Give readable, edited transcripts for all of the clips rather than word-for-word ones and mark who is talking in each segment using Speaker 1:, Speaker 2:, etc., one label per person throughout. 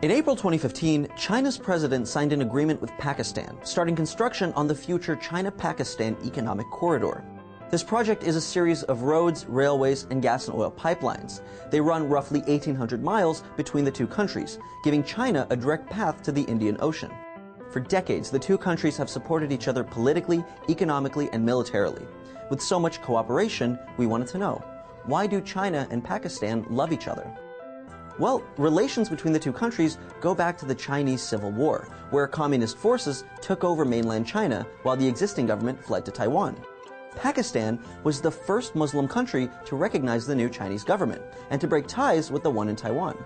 Speaker 1: In April 2015, China's president signed an agreement with Pakistan, starting construction on the future China-Pakistan Economic Corridor. This project is a series of roads, railways, and gas and oil pipelines. They run roughly 1,800 miles between the two countries, giving China a direct path to the Indian Ocean. For decades, the two countries have supported each other politically, economically, and militarily. With so much cooperation, we wanted to know, why do China and Pakistan love each other? Well, relations between the two countries go back to the Chinese Civil War, where communist forces took over mainland China while the existing government fled to Taiwan. Pakistan was the first Muslim country to recognize the new Chinese government and to break ties with the one in Taiwan.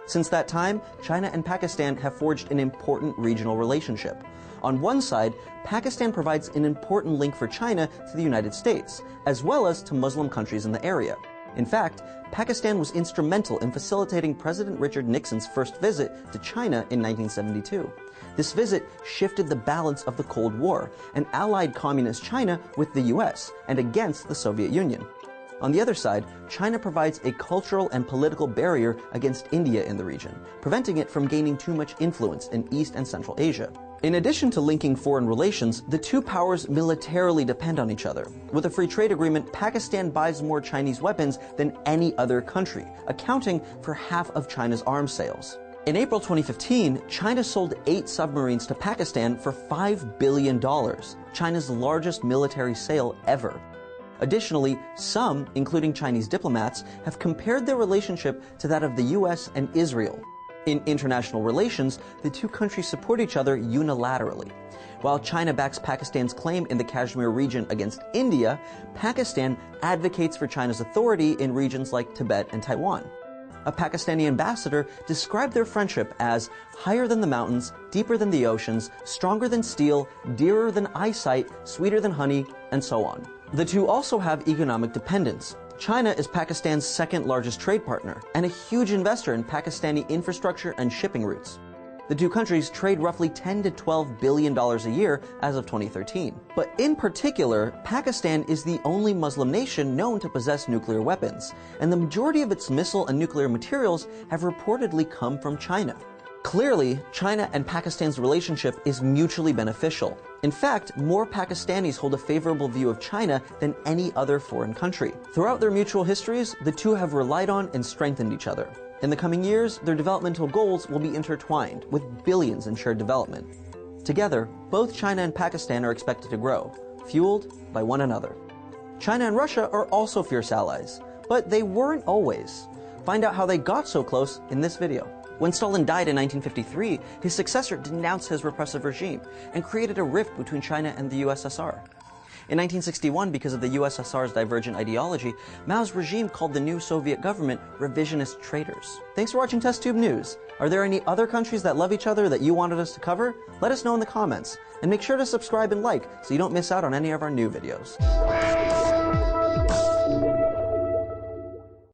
Speaker 1: Since that time, China and Pakistan have forged an important regional relationship. On one side, Pakistan provides an important link for China to the United States, as well as to Muslim countries in the area. In fact, Pakistan was instrumental in facilitating President Richard Nixon's first visit to China in 1972. This visit shifted the balance of the Cold War and allied communist China with the US and against the Soviet Union. On the other side, China provides a cultural and political barrier against India in the region, preventing it from gaining too much influence in East and Central Asia. In addition to linking foreign relations, the two powers militarily depend on each other. With a free trade agreement, Pakistan buys more Chinese weapons than any other country, accounting for half of China's arms sales. In April 2015, China sold 8 submarines to Pakistan for $5 billion, China's largest military sale ever. Additionally, some, including Chinese diplomats, have compared their relationship to that of the US and Israel. In international relations, the two countries support each other unilaterally. While China backs Pakistan's claim in the Kashmir region against India, Pakistan advocates for China's authority in regions like Tibet and Taiwan. A Pakistani ambassador described their friendship as higher than the mountains, deeper than the oceans, stronger than steel, dearer than eyesight, sweeter than honey, and so on. The two also have economic dependence. China is Pakistan's second largest trade partner and a huge investor in Pakistani infrastructure and shipping routes. The two countries trade roughly $10 to $12 billion a year as of 2013. But in particular, Pakistan is the only Muslim nation known to possess nuclear weapons, and the majority of its missile and nuclear materials have reportedly come from China. Clearly, China and Pakistan's relationship is mutually beneficial. In fact, more Pakistanis hold a favorable view of China than any other foreign country. Throughout their mutual histories, the two have relied on and strengthened each other. In the coming years, their developmental goals will be intertwined, with billions in shared development. Together, both China and Pakistan are expected to grow, fueled by one another. China and Russia are also fierce allies, but they weren't always. Find out how they got so close in this video. When Stalin died in 1953, his successor denounced his repressive regime and created a rift between China and the USSR. In 1961, because of the USSR's divergent ideology, Mao's regime called the new Soviet government revisionist traitors. Thanks for watching TestTube News. Are there any other countries that love each other that you wanted us to cover? Let us know in the comments. And make sure to subscribe and like so you don't miss out on any of our new videos.